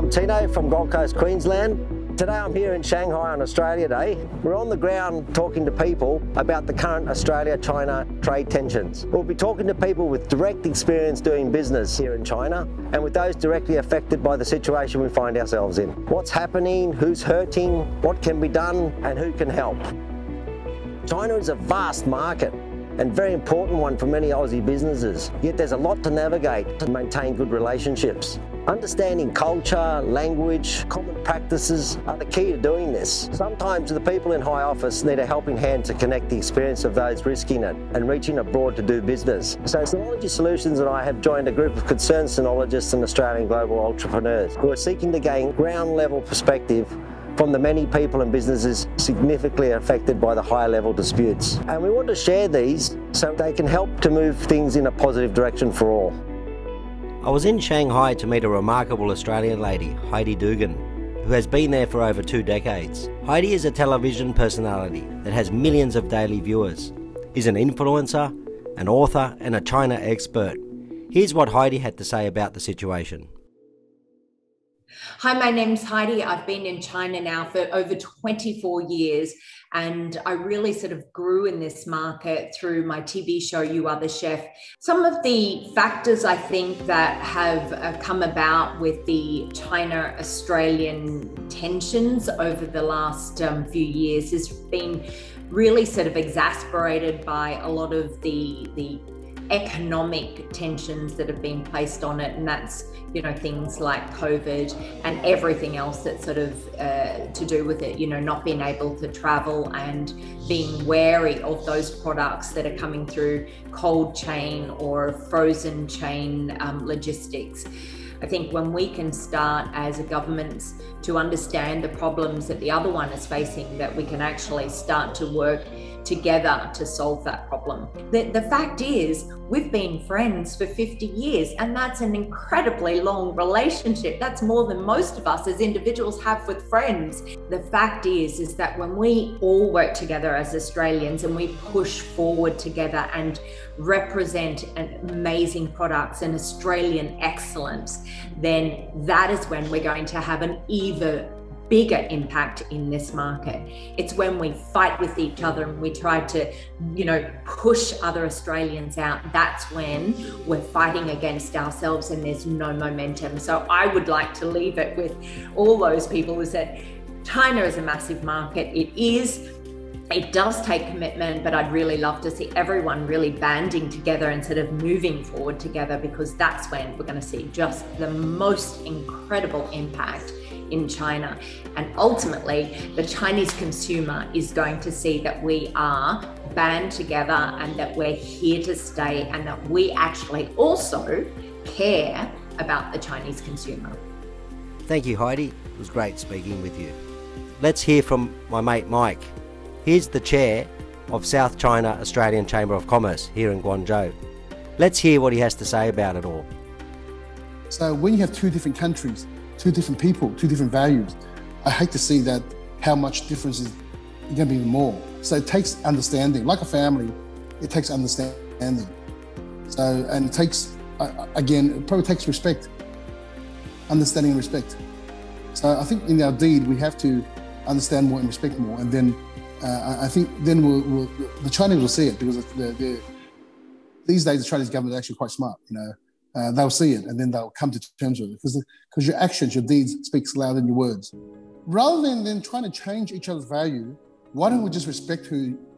I'm Tino from Gold Coast, Queensland. Today I'm here in Shanghai on Australia Day. We're on the ground talking to people about the current Australia-China trade tensions. We'll be talking to people with direct experience doing business here in China and with those directly affected by the situation we find ourselves in. What's happening, who's hurting, what can be done and who can help. China is a vast market and very important one for many Aussie businesses, yet there's a lot to navigate to maintain good relationships. Understanding culture, language, common practices are the key to doing this. Sometimes the people in high office need a helping hand to connect the experience of those risking it and reaching abroad to do business. So Sinology Solutions and I have joined a group of concerned sinologists and Australian global entrepreneurs who are seeking to gain ground level perspective from the many people and businesses significantly affected by the high level disputes. And we want to share these so they can help to move things in a positive direction for all. I was in Shanghai to meet a remarkable Australian lady, Heidi Dugan, who has been there for over 2 decades. Heidi is a television personality that has millions of daily viewers, is an influencer, an author and a China expert. Here's what Heidi had to say about the situation. Hi, my name's Heidi. I've been in China now for over 24 years, and I really sort of grew in this market through my TV show, You Are the Chef. Some of the factors I think that have come about with the China-Australian tensions over the last few years has been really sort of exasperated by a lot of the economic tensions that have been placed on it, and that's, you know, things like COVID and everything else that's sort of to do with it, you know, not being able to travel and being wary of those products that are coming through cold chain or frozen chain logistics. I think when we can start as a government to understand the problems that the other one is facing, that we can actually start to work together to solve that problem. The fact is, we've been friends for 50 years, and that's an incredibly long relationship. That's more than most of us as individuals have with friends. The fact is that when we all work together as Australians and we push forward together and represent amazing products and Australian excellence, then that is when we're going to have an even bigger impact in this market. It's when we fight with each other and we try to, you know, push other Australians out. That's when we're fighting against ourselves and there's no momentum. So I would like to leave it with all those people who said, China is a massive market. It does take commitment, but I'd really love to see everyone really banding together and sort of moving forward together, because that's when we're going to see just the most incredible impact in China. And ultimately, the Chinese consumer is going to see that we are band together and that we're here to stay and that we actually also care about the Chinese consumer. Thank you, Heidi. It was great speaking with you. Let's hear from my mate Mike. He's the chair of South China Australian Chamber of Commerce here in Guangzhou. Let's hear what he has to say about it all. So when you have two different countries, two different people, two different values, I hate to see that how much difference is going to be more. So it takes understanding, like a family, it takes understanding. So, and it takes, again, it probably takes respect, understanding and respect. So I think in our deed, we have to understand more and respect more. And then I think then the Chinese will see it, because these days the Chinese government is actually quite smart, you know. They'll see it and then they'll come to terms with it, because your actions, your deeds speaks louder than your words. Rather than trying to change each other's value, why don't we just respect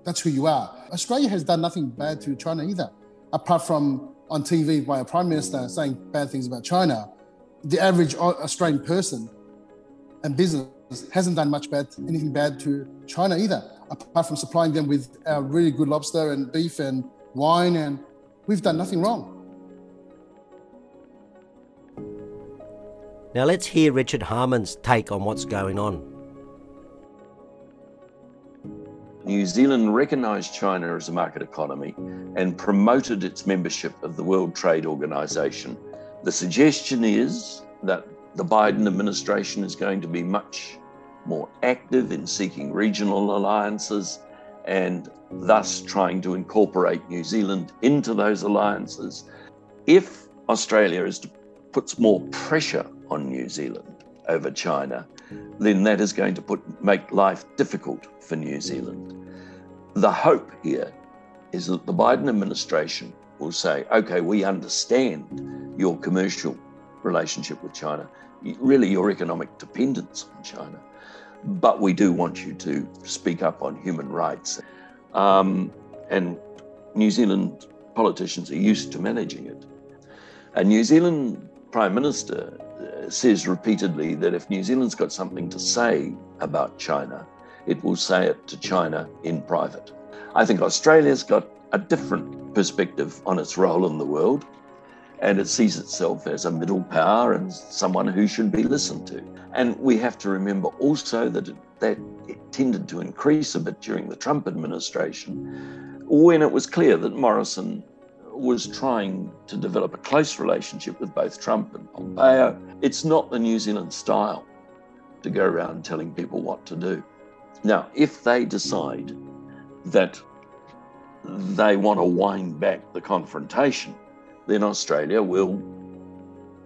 that's who you are? Australia has done nothing bad to China either, apart from on TV by a Prime Minister saying bad things about China. The average Australian person and business hasn't done anything bad to China either, apart from supplying them with our really good lobster and beef and wine, and we've done nothing wrong. Now let's hear Richard Harmon's take on what's going on. New Zealand recognised China as a market economy and promoted its membership of the World Trade Organization. The suggestion is that the Biden administration is going to be much more active in seeking regional alliances and thus trying to incorporate New Zealand into those alliances. If Australia puts more pressure on New Zealand over China, then that is going to make life difficult for New Zealand. The hope here is that the Biden administration will say, okay, we understand your commercial relationship with China, really your economic dependence on China, but we do want you to speak up on human rights. And New Zealand politicians are used to managing it. A New Zealand Prime Minister says repeatedly that if New Zealand's got something to say about China, it will say it to China in private. I think Australia's got a different perspective on its role in the world, and it sees itself as a middle power and someone who should be listened to. And we have to remember also that it tended to increase a bit during the Trump administration, when it was clear that Morrison was trying to develop a close relationship with both Trump and Pompeo. It's not the New Zealand style to go around telling people what to do. Now, if they decide that they want to wind back the confrontation, then Australia will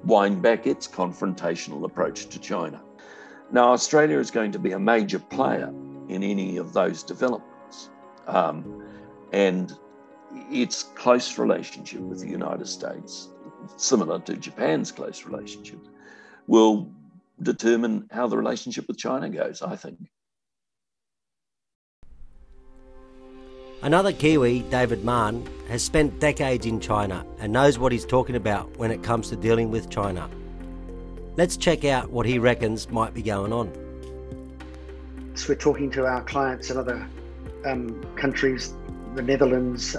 wind back its confrontational approach to China. Now, Australia is going to be a major player in any of those developments. And its close relationship with the United States, similar to Japan's close relationship, will determine how the relationship with China goes, I think. Another Kiwi, David Mann, has spent decades in China and knows what he's talking about when it comes to dealing with China. Let's check out what he reckons might be going on. So we're talking to our clients in other countries, the Netherlands,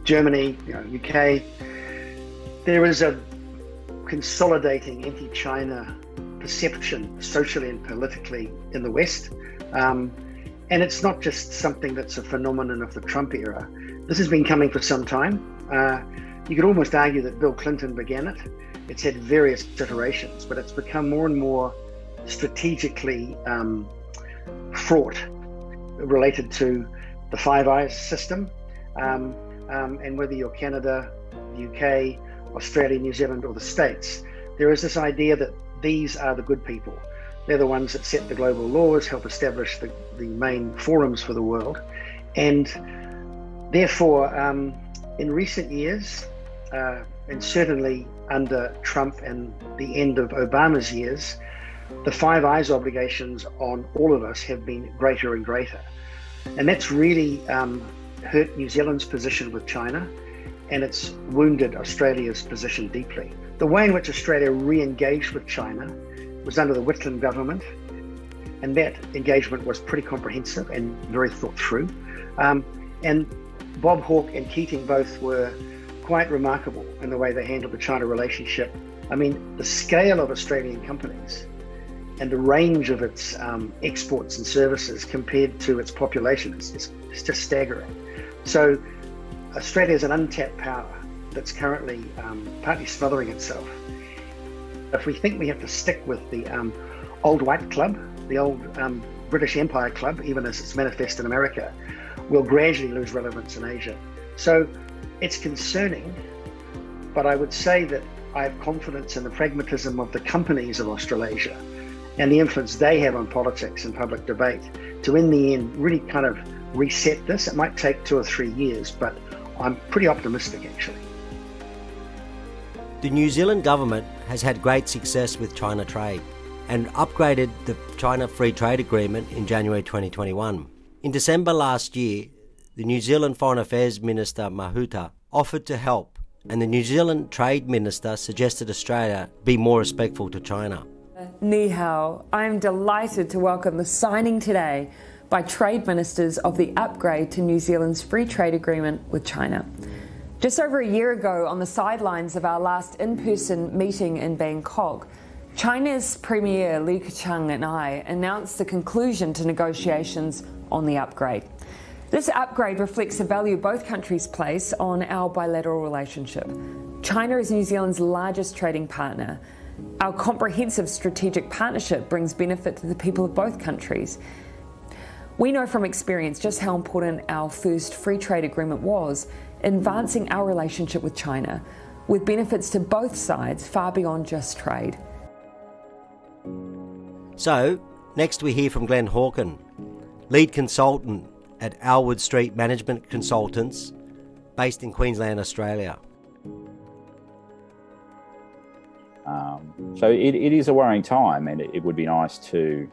Germany, UK. There is a consolidating anti-China perception socially and politically in the West. And it's not just something that's a phenomenon of the Trump era. This has been coming for some time. You could almost argue that Bill Clinton began it. It's had various iterations, but it's become more and more strategically fraught, related to the Five Eyes system, and whether you're Canada, the UK, Australia, New Zealand, or the States, there is this idea that these are the good people. They're the ones that set the global laws, help establish the main forums for the world. And therefore, in recent years, and certainly under Trump and the end of Obama's years, the Five Eyes obligations on all of us have been greater and greater. And that's really hurt New Zealand's position with China, and it's wounded Australia's position deeply. The way in which Australia re-engaged with China was under the Whitlam government, and that engagement was pretty comprehensive and very thought through. And Bob Hawke and Keating both were quite remarkable in the way they handled the China relationship. I mean, the scale of Australian companies and the range of its exports and services compared to its population is just staggering. So Australia is an untapped power that's currently partly smothering itself. If we think we have to stick with the old white club, the old British Empire club, even as it's manifest in America, we'll gradually lose relevance in Asia. So it's concerning, but I would say that I have confidence in the pragmatism of the companies of Australasia and the influence they have on politics and public debate to, in the end, really kind of reset this. It might take 2 or 3 years, but I'm pretty optimistic, actually. The New Zealand government has had great success with China trade and upgraded the China Free Trade Agreement in January 2021. In December last year, the New Zealand Foreign Affairs Minister Mahuta offered to help, and the New Zealand Trade Minister suggested Australia be more respectful to China. Ni hao. I'm delighted to welcome the signing today by trade ministers of the upgrade to New Zealand's free trade agreement with China. Just over a year ago, on the sidelines of our last in-person meeting in Bangkok, China's Premier Li Keqiang and I announced the conclusion to negotiations on the upgrade. This upgrade reflects the value both countries place on our bilateral relationship. China is New Zealand's largest trading partner. Our comprehensive strategic partnership brings benefit to the people of both countries. We know from experience just how important our first free trade agreement was in advancing our relationship with China, with benefits to both sides far beyond just trade. So, next we hear from Glenn Hawken, lead consultant at Alwood Street Management Consultants, based in Queensland, Australia. So it is a worrying time, and it would be nice to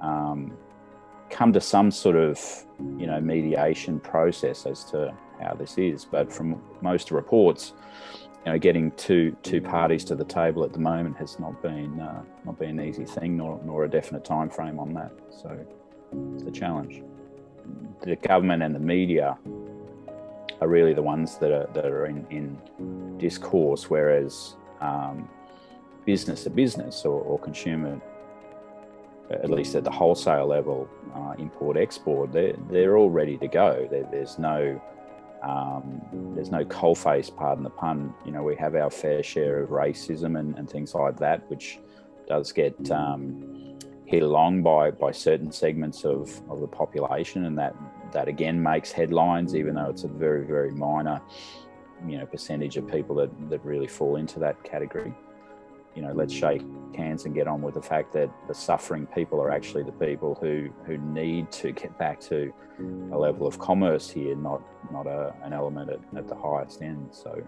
come to some sort of, mediation process as to how this is. But from most reports, getting two parties to the table at the moment has not been an easy thing, nor a definite time frame on that. So it's a challenge. The government and the media are really the ones that are in discourse, whereas business to business or consumer, at least at the wholesale level, import-export, they're all ready to go. There's no coalface, pardon the pun. We have our fair share of racism and things like that, which does get hit along by certain segments of the population, and that again makes headlines, even though it's a very, very minor percentage of people that really fall into that category. Let's shake hands and get on with the fact that the suffering people are actually the people who need to get back to a level of commerce here, not an element at the highest end. So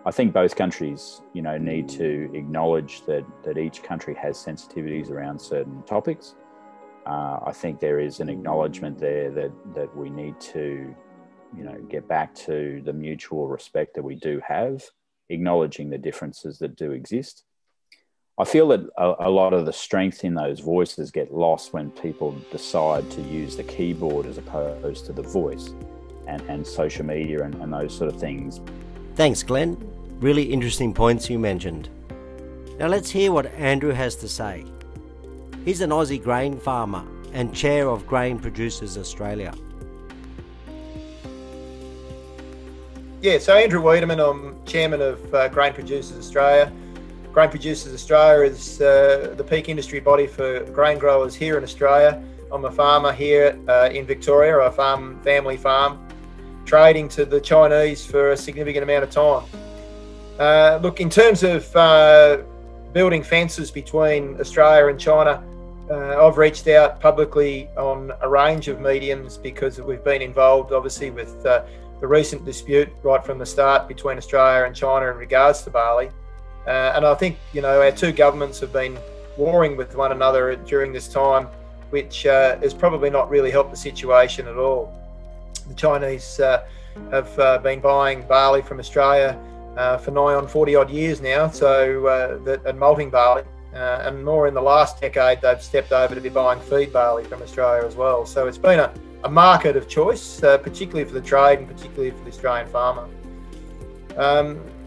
I think both countries, need to acknowledge that each country has sensitivities around certain topics. I think there is an acknowledgement there that we need to, get back to the mutual respect that we do have, acknowledging the differences that do exist. I feel that a lot of the strength in those voices get lost when people decide to use the keyboard as opposed to the voice and social media and those sort of things. Thanks, Glenn. Really interesting points you mentioned. Now let's hear what Andrew has to say. He's an Aussie grain farmer and chair of Grain Producers Australia. Yeah, so Andrew Wiedemann, I'm chairman of Grain Producers Australia. Grain Producers Australia is the peak industry body for grain growers here in Australia. I'm a farmer here in Victoria, a family farm, trading to the Chinese for a significant amount of time. Look, in terms of building fences between Australia and China, I've reached out publicly on a range of mediums because we've been involved, obviously, with the recent dispute right from the start between Australia and China in regards to barley. And I think, our two governments have been warring with one another during this time, which has probably not really helped the situation at all. The Chinese have been buying barley from Australia for nigh on 40 odd years now, and malting barley. And more in the last decade, they've stepped over to be buying feed barley from Australia as well. So it's been a market of choice, particularly for the trade and particularly for the Australian farmer.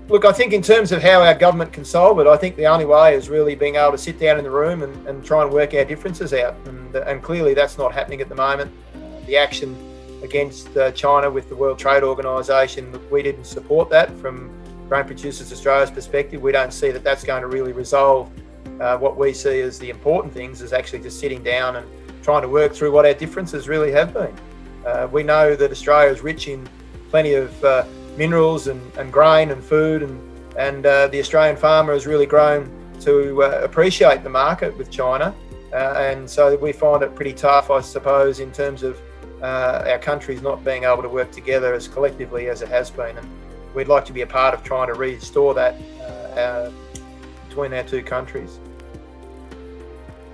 Look, I think in terms of how our government can solve it, I think the only way is really being able to sit down in the room and try and work our differences out. And clearly that's not happening at the moment. The action against China with the World Trade Organisation, we didn't support that from Grain Producers Australia's perspective. We don't see that that's going to really resolve what we see as the important things, is actually just sitting down and trying to work through what our differences really have been. We know that Australia is rich in plenty of minerals and grain and food, and the Australian farmer has really grown to appreciate the market with China, and so we find it pretty tough, I suppose, in terms of our countries not being able to work together as collectively as it has been, and we'd like to be a part of trying to restore that between our two countries.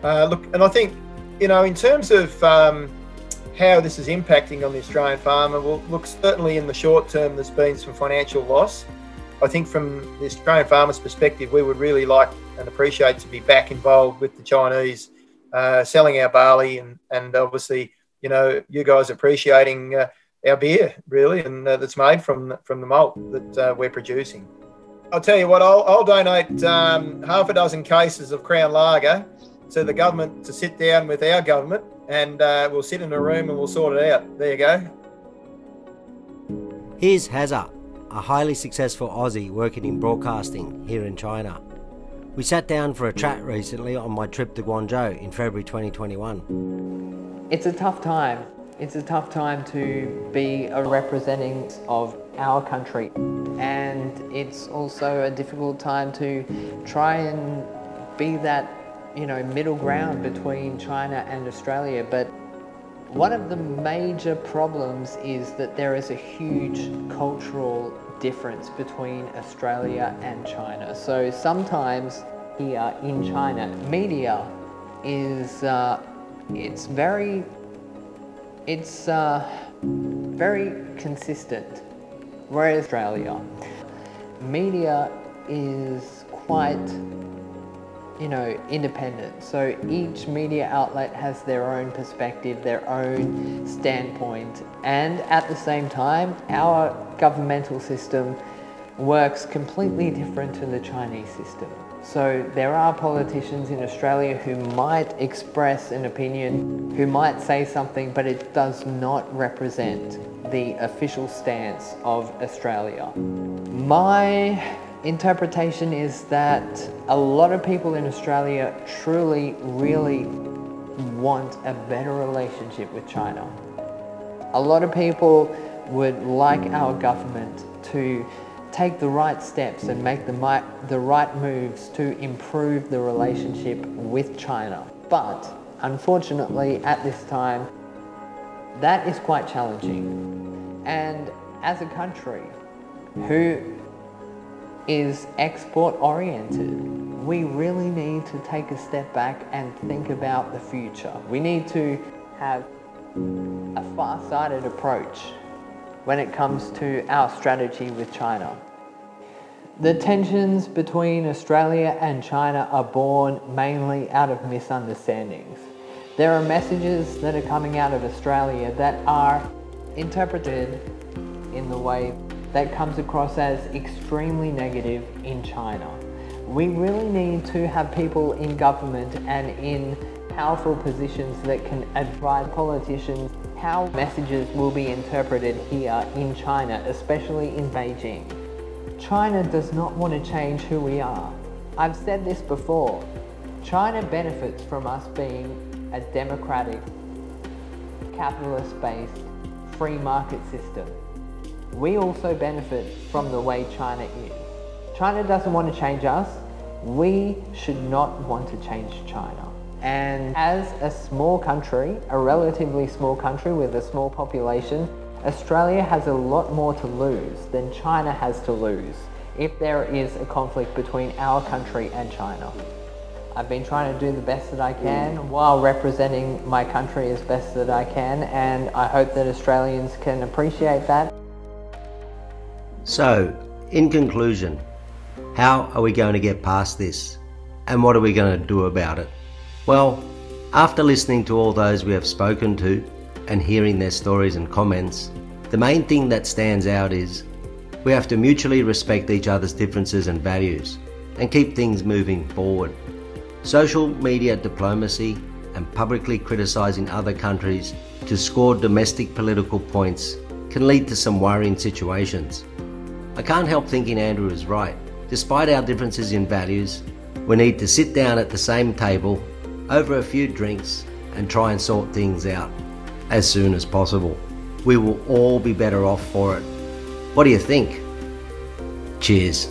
Look, and I think, in terms of how this is impacting on the Australian farmer, well, look, certainly in the short term, there's been some financial loss. I think from the Australian farmer's perspective, we would really like and appreciate to be back involved with the Chinese, selling our barley and obviously, you guys appreciating our beer, really, and that's made from the malt that we're producing. I'll tell you what, I'll donate half a dozen cases of Crown Lager to the government to sit down with our government, and we'll sit in a room and we'll sort it out. There you go. Here's Hazza, a highly successful Aussie working in broadcasting here in China. We sat down for a chat recently on my trip to Guangzhou in February 2021. It's a tough time. It's a tough time to be a representative of our country, and it's also a difficult time to try and be that middle ground between China and Australia, but one of the major problems is that there is a huge cultural difference between Australia and China. So sometimes here in China, media is it's very consistent, whereas Australia, media is quite independent. So each media outlet has their own perspective, their own standpoint, and at the same time, our governmental system works completely different to the Chinese system. So there are politicians in Australia who might express an opinion, who might say something, but it does not represent the official stance of Australia. My interpretation is that a lot of people in Australia truly, really want a better relationship with China. A lot of people would like our government to take the right steps and make the right moves to improve the relationship with China. But unfortunately, at this time, that is quite challenging. And as a country who is export oriented, we really need to take a step back and think about the future. We need to have a far-sighted approach when it comes to our strategy with China. The tensions between Australia and China are born mainly out of misunderstandings. There are messages that are coming out of Australia that are interpreted in the way that comes across as extremely negative in China. We really need to have people in government and in powerful positions that can advise politicians how messages will be interpreted here in China, especially in Beijing. China does not want to change who we are. I've said this before. China benefits from us being a democratic, capitalist-based, free market system. We also benefit from the way China is. China doesn't want to change us. We should not want to change China. And as a small country, a relatively small country with a small population, Australia has a lot more to lose than China has to lose if there is a conflict between our country and China. I've been trying to do the best that I can while representing my country as best that I can, and I hope that Australians can appreciate that. So, in conclusion, how are we going to get past this? And what are we going to do about it? Well, after listening to all those we have spoken to and hearing their stories and comments, the main thing that stands out is we have to mutually respect each other's differences and values and keep things moving forward. Social media diplomacy and publicly criticising other countries to score domestic political points can lead to some worrying situations. I can't help thinking Andrew is right. Despite our differences in values, we need to sit down at the same table over a few drinks and try and sort things out as soon as possible. We will all be better off for it. What do you think? Cheers.